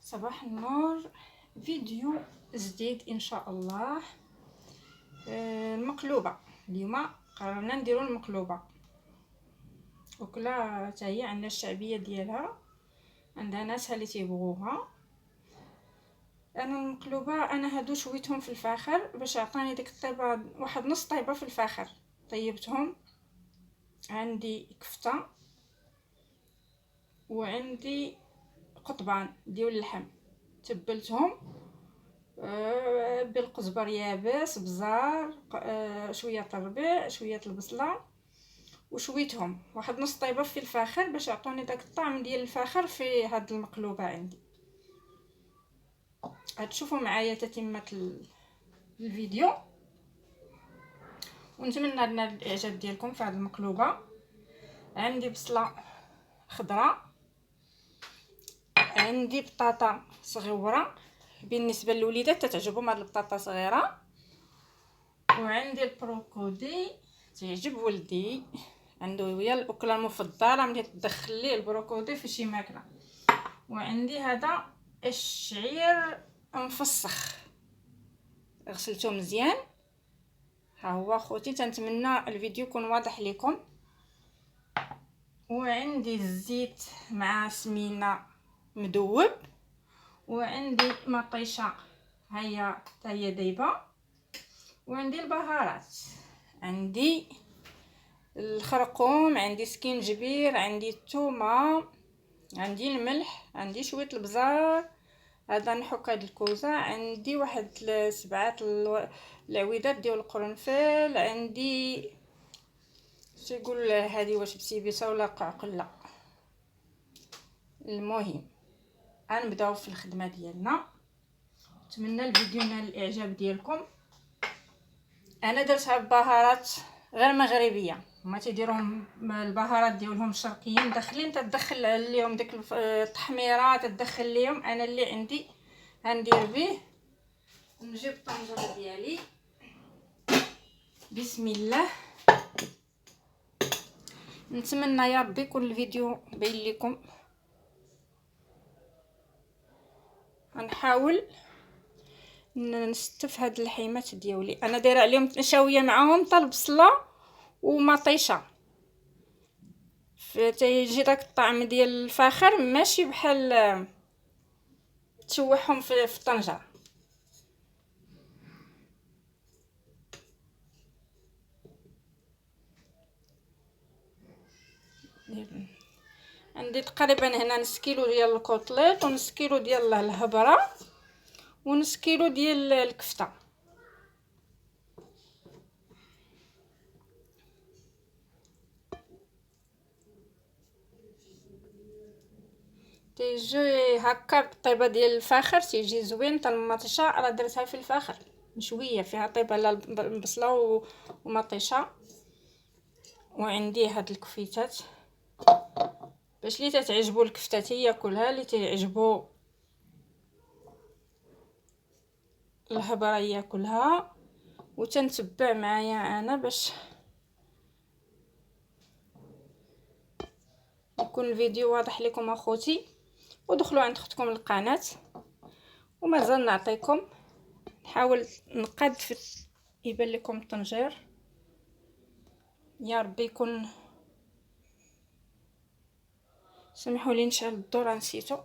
صباح النور. فيديو جديد ان شاء الله. المقلوبه اليوم قررنا نديرو المقلوبه، وكلا حتى هي عندنا الشعبيه ديالها، عندها ناس اللي تيبغوها. انا المقلوبه هادو شويتهم في الفاخر باش عطاني ديك الطيبه، واحد نص طيبه في الفاخر طيبتهم. عندي كفته وعندي قطبان ديال اللحم تبلتهم بالقزبر يابس، بزار، شويه الربيع، شويه البصله، وشويتهم واحد نص طيبه في الفاخر باش يعطوني داك الطعم ديال الفاخر في هاد المقلوبه عندي. غتشوفوا معايا تتمه الفيديو، ونتمنى لنا الاعجاب ديالكم في هاد المقلوبه. عندي بصله خضراء، عندي بطاطا صغيره، بالنسبه للوليدات تتعجبهم هاد البطاطا صغيره، وعندي البروكودي تعجب ولدي، عنده هي الاكله المفضله ملي تدخل ليه البروكودي في شي ماكله. وعندي هذا الشعير مفسخ غسلته مزيان، ها هو خوتي. تنتمنى الفيديو يكون واضح لكم. وعندي الزيت مع سمينه مذوب، وعندي مطيشه هي حتى هي دايبه، وعندي البهارات، عندي الخرقوم، عندي سكينجبير، عندي الثومه، عندي الملح، عندي شويه البزار، هذا نحك هاد الكوزه، عندي واحد 7 العويدات ديال القرنفل، عندي تيقول هذه واش بسيبيسه ولا قعقله. المهم غنبداو في الخدمه ديالنا. نتمنى الفيديو ينال الاعجاب ديالكم. انا درتها ببهارات غير مغربيه، هما تيديروهم البهارات ديالهم الشرقيين داخلين، تدخل عليهم ديك التحميره، تدخل ليهم. انا اللي عندي غندير به. نجيب الطنجره ديالي، بسم الله. نتمنى يا ربي يكون الفيديو باين لكم. غنحاول نستف هاد اللحيمات ديالي، انا دايره عليهم نشاويه معاهم طال بصله ومطيشه، تيجي داك الطعم ديال الفاخر ماشي بحال تشوحهم في الطنجره. عندي تقريبا هنا نص كيلو ديال الكوطليط، ونص كيلو ديال الهبره، ونص كيلو ديال الكفته. تيجي هكا بالطيبه ديال الفاخر، تيجي زوين. حتى المطيشه راه درتها في الفاخر مشويه فيها طيبه البصله ومطيشه. وعندي هاد الكفيتات باش لي تتعجبوا الكفتات ياكلها، اللي تيعجبوا الهبره ياكلها. وتنتبع معايا انا باش يكون الفيديو واضح لكم اخوتي. ودخلوا عند اختكم القناه. ومازال نعطيكم، نحاول نقاد في يبان لكم الطنجير. يا ربي يكون، سمحوا لي نشعل الضوء، راه نسيتو.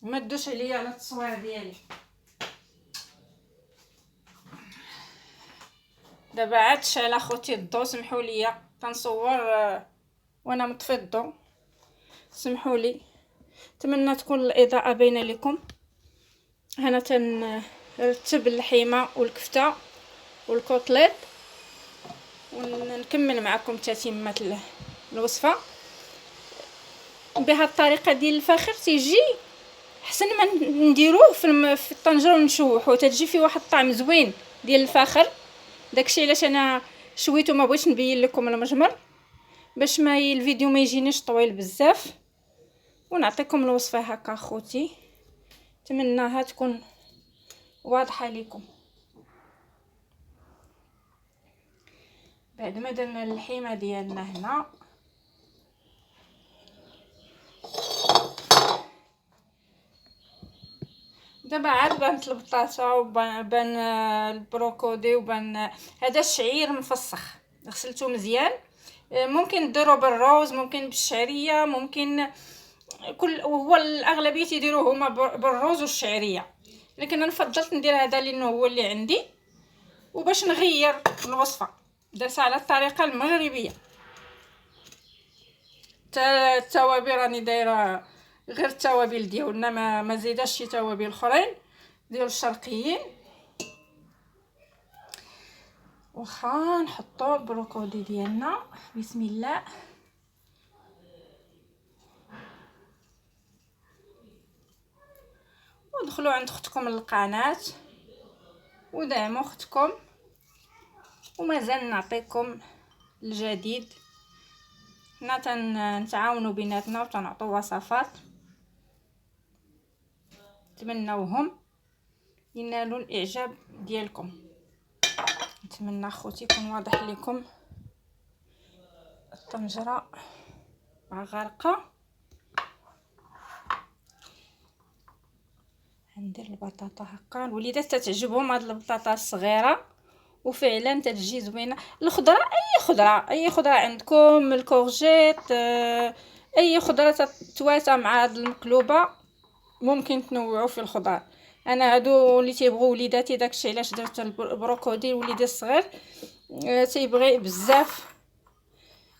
ما تدوش عليا على التصوير ديالي. دابا عاد شعل اخوتي الضوء، سمحوا لي تنصور وانا مطفي الضوء، سمحوا لي. اتمنى تكون الاضاءه باينه لكم. هنا تنرتب اللحيمه والكفته والكوطليط، ونكمل معكم تتمه الوصفه. بهذه الطريقه ديال الفاخر تيجي احسن ما نديروه في الطنجره ونشوحوه، تتجي فيه واحد الطعم زوين ديال الفاخر. داكشي علاش انا شويته، ما بغيتش نبين لكم المجمر باش ما الفيديو ما يجينيش طويل بزاف. ونعطيكم الوصفه هكا اخوتي، اتمنىها تكون واضحه لكم. بعد ما درنا اللحيمه ديالنا هنا، دابا عاد بانت البطاطا وبان البروكودي وبان هذا الشعير مفسخ، غسلته مزيان. ممكن ديروا بالروز، ممكن بالشعريه، ممكن كل، وهو الاغلبيه يديروه هما بالروز والشعريه، لكن انا فضلت ندير هذا لانه هو اللي عندي، وباش نغير الوصفه درتها على الطريقه المغربيه. التوابل راني دايره غير التوابل ديالنا، ما زيداش شي توابل اخرين ديال الشرقيين. واخا نحطوا البروكودي ديالنا، بسم الله. ودخلوا عند اختكم للقناه ودعموا اختكم، ومازال نعطيكم الجديد. حنا تنتعاونوا بيناتنا وتنعطوا وصفات نتمناوهم ينالوا الاعجاب ديالكم. نتمنى اخوتي يكون واضح لكم الطنجره غارقه. ندير البطاطا هكا، الوليدات تتعجبهم هاد البطاطا الصغيره وفعلا تتجي زوينه. الخضره اي خضره عندكم، الكورجيت، اي خضره تتواتى مع هاد المقلوبه، ممكن تنوعوا في الخضار. انا هادو اللي تيبغوا وليداتي، داكشي علاش درت البروكودي. وليدي الصغير تيبغي بزاف.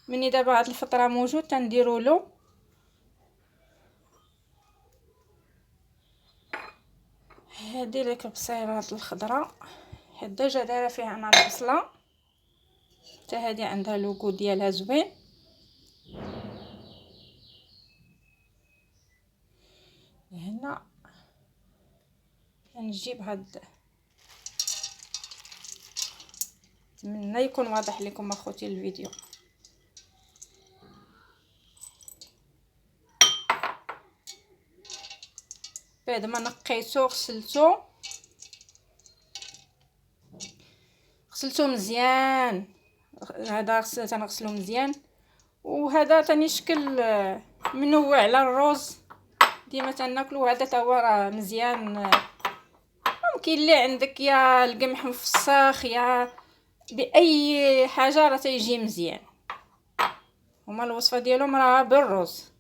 مني دابا هاد الفتره موجود تنديروا له. هادي لك البصيرات الخضراء، حيت ديجا دايره فيها انا البصله، حتى هادي عندها لوغو ديالها زوين. هنا نجيب هاد، نتمنى يكون واضح لكم اخوتي الفيديو. بعد ما نقيتو غسلتو مزيان، هذا تنغسلو مزيان. وهذا تاني شكل منوع على الروز ديما تناكلو. هذا تا هو راه مزيان. ممكن اللي عندك يا القمح مفسخ يا باي حاجه راه تيجي مزيان. هما الوصفه ديالهم راه بالروز.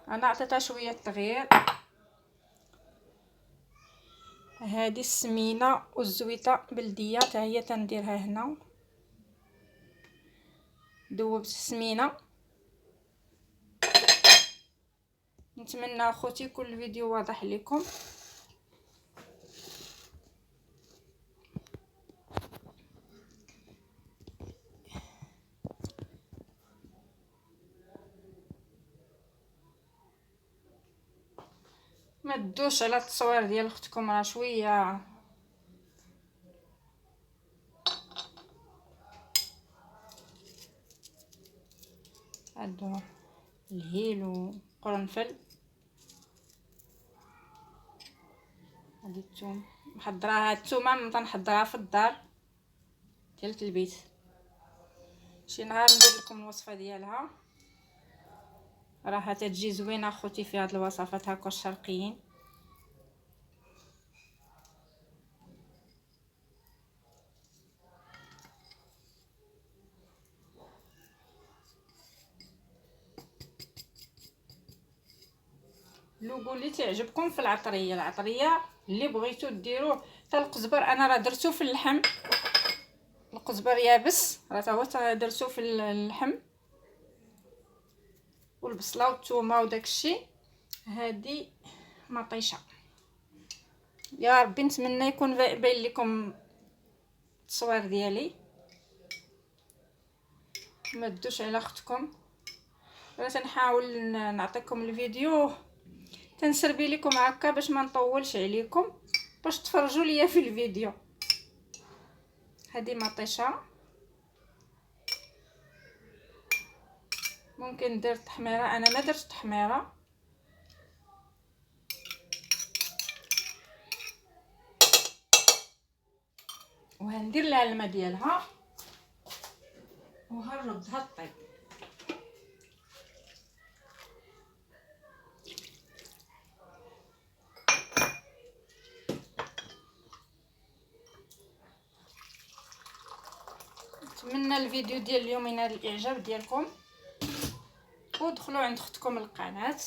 انا عطيتها شويه تغيير. هذه السمينه والزويته بلديه حتى هي تنديرها هنا. دوبت السمينه. نتمنى اخوتي كل الفيديو واضح لكم. ما تدوش على التصوير ديال اختكم، راه شويه هادو الهيل وقرنفل. هادي الثوم محضراها، الثومه تنحضرها في الدار ديال البيت. شي نهار ندير لكم الوصفه ديالها، راه تتجي زوينه اخوتي في هاد الوصفات هكا الشرقيين. لوغو اللي تعجبكم في العطريه اللي بغيتو ديروه. حتى القزبر انا راه درتو في اللحم، القزبر يابس راه تا هو درتو في اللحم، والبصله والثومه وداكشي. هادي مطيشه. يا ربي نتمنى يكون باين لكم التصوير ديالي. ما تدوش على اختكم. انا تنحاول نعطيكم الفيديو، تنسربي لكم هكا باش ما نطولش عليكم، باش تفرجوا ليا في الفيديو. هذه مطيشه. ممكن ندير تحميره، انا ما درت تحميره. وهندير لها الماء ديالها وهنردها طيب. نتمنى الفيديو ديال اليوم ينال الاعجاب ديالكم، ودخلوا عند اختكم القناه.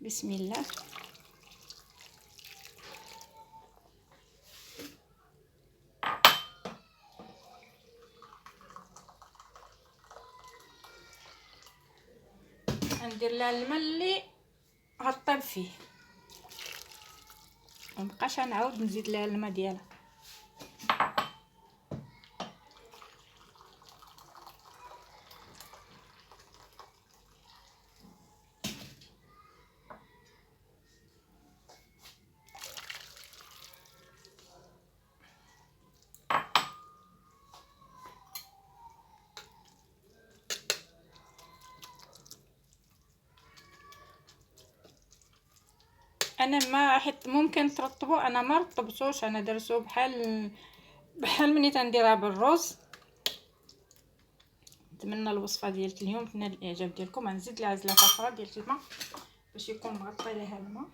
بسم الله. ندير لها الماء اللي غطيب فيه، مبقاش نعاود نزيد لها الماء ديالها. انا ما حيت ممكن ترطبوا، انا ما رطبتوش، انا درتو بحال ملي تنديرها بالرز. نتمنى الوصفه ديال اليوم تنال الاعجاب ديالكم. غنزيد لها زلاطه اخرى ديال الماء باش يكون مغطي ليها الماء.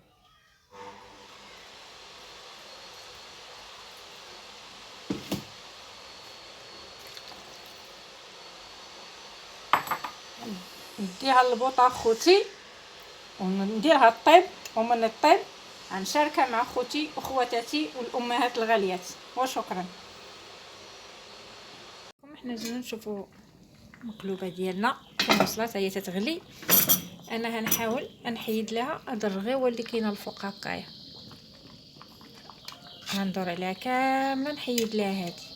نديها للبوطه خوتي ونديرها الطيب، ومن الطيب غنشاركها مع خوتي وخواتاتي والامهات الغاليات. وشكرا. حنا جينا نشوفوا المقلوبه ديالنا كون وصلت، هي تتغلي. انا هنحاول نحيد لها هاد الرغيوه اللي كاينه الفوق هكايا، غندور عليها كامله نحيد لها هادي.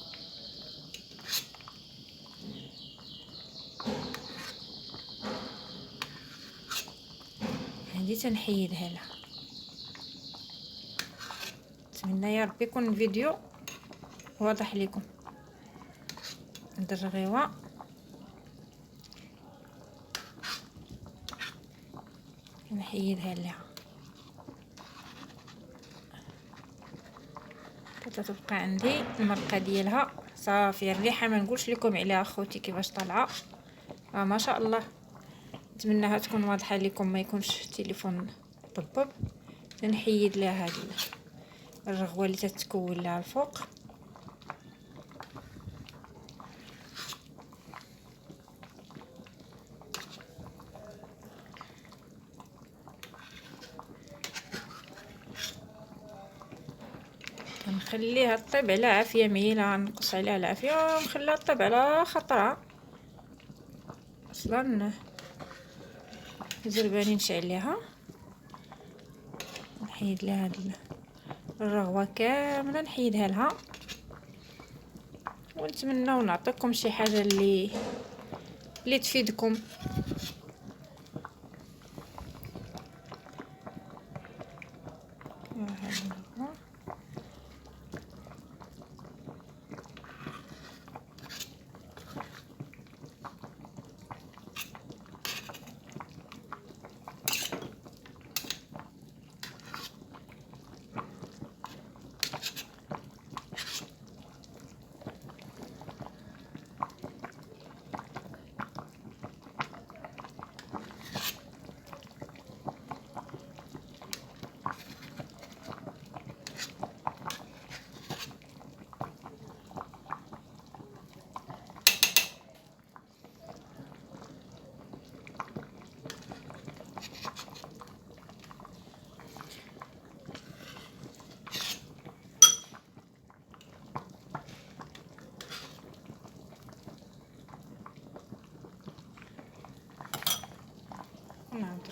هادي تنحيدها لها. نتمنى يا ربي يكون الفيديو واضح لكم. هاد الرغيوه نحيدها لها حتى تبقى عندي المرقه ديالها صافيه. الريحه ما نقولش لكم عليها خوتي كيفاش طالعه، ما شاء الله. نتمنىها تكون واضحه لكم، ما يكونش التليفون طبب. نحيد لها هاد الرغوه اللي تتكون لها الفوق. نخليها طيب على عافيه مهيله، نقص عليها العافيه ونخليها طيب على خطرها. اصلا زرباني نشعل ليها، نحيد لها هاد الرغوه كامله، نحيدها لها. ونتمنى نعطيكم شي حاجه اللي تفيدكم.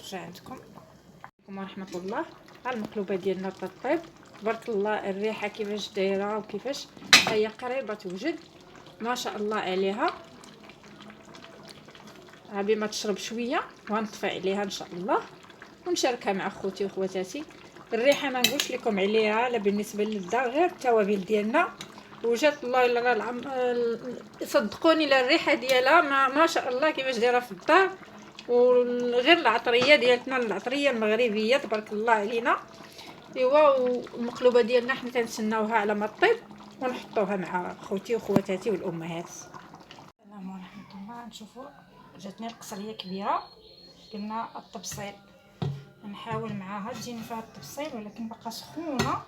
نرجع عندكم ورحمه الله. ها المقلوبه ديالنا طيب تبارك الله. الريحه كيفاش دايره وكيفاش هي قريبه توجد، ما شاء الله عليها. غابي ما تشرب شويه وغنطفي عليها ان شاء الله ونشاركها مع خوتي وخواتاتي. الريحه ما نقولش لكم عليها، لا بالنسبه للذا غير التوابل ديالنا وجات الله الا العم. صدقوني لا الريحه ديالها ما شاء الله كيفاش دايره في الدار. وغير العطريه ديالتنا، العطريه المغربيه تبارك الله علينا. ايوا والمقلوبه ديالنا حنا تنسناوها على ما طيب ونحطوها مع خوتي وخواتاتي والامهات. السلام ورحمه الله. نشوفوا جاتني القصريه كبيره، قلنا الطبسيل نحاول معاها تجيني فيها الطبسيل ولكن بقى سخونه.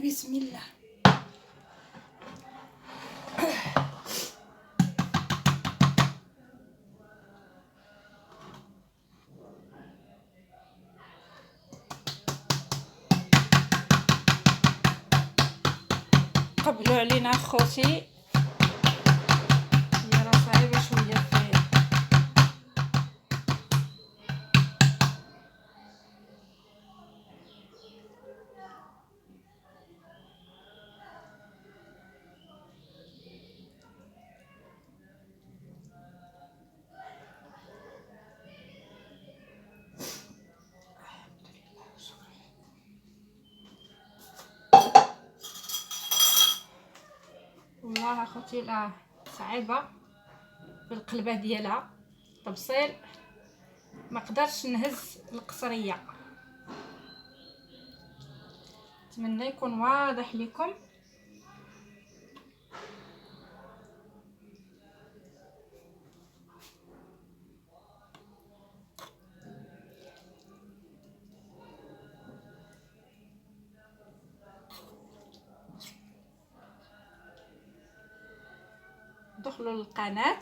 بسم الله. قبلوا علينا اخوتي، هي راه صعيبه شويه في والله اخوتي لا صعيبه في القلبه ديالها طبسيل، ما قدرتش نهز القصريه. نتمنى يكون واضح لكم. دخلوا للقناه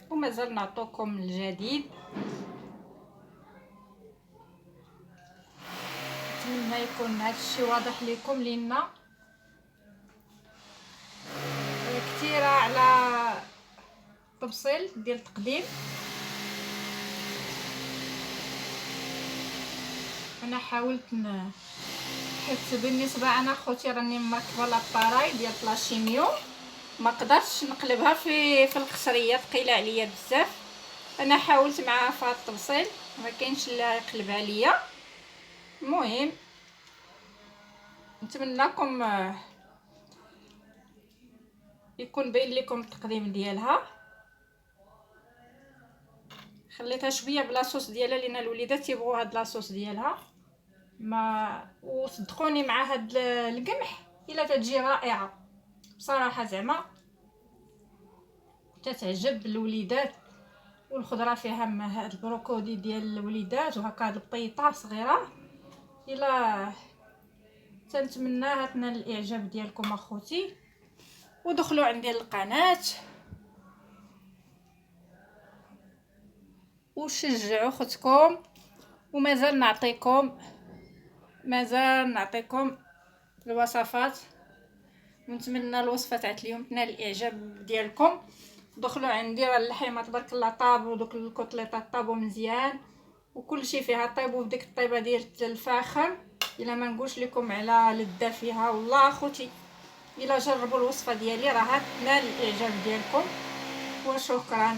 ومازال نعطوكم الجديد. نتمنى يكون هذا الشيء واضح لكم، لان كثيره على تفصيل ديال التقديم. انا حاولت حيت بالنسبه انا خوتي راني مركبه لاباراي ديال بلاشيميو، ما قدرتش نقلبها في القصريه، ثقيله عليا بزاف. انا حاولت معها في هذا التفصيل ما كاينش اللي يقلب عليا. المهم نتمنىكم يكون باين لكم التقديم ديالها. خليتها شويه بلا صوص ديالها لان الوليدات تيبغوا هاد لاصوص ديالها. ما وصدقوني مع هاد القمح الا تجي رائعه بصراحه، زعما تتعجب الوليدات. والخضره فيها هاد البروكودي ديال الوليدات، وهكا هاد البيطه صغيره. الا تنتمناها تنال الاعجاب ديالكم اخوتي، ودخلوا عندي القناه وشجعوا اختكم. ومازال نعطيكم الوصفات، ونتمنى الوصفه تاع اليوم تنال الاعجاب ديالكم. دخلوا عندي راه اللحيمه تبارك الله طابوا، دوك الكوتليطات طابوا مزيان وكل شيء فيها طيبوا بديك الطيبه ديال الفاخر. الا ما نقولش لكم على لذه فيها والله اخوتي، الا جربوا الوصفه ديالي راه تنال الاعجاب ديالكم. وشكرا.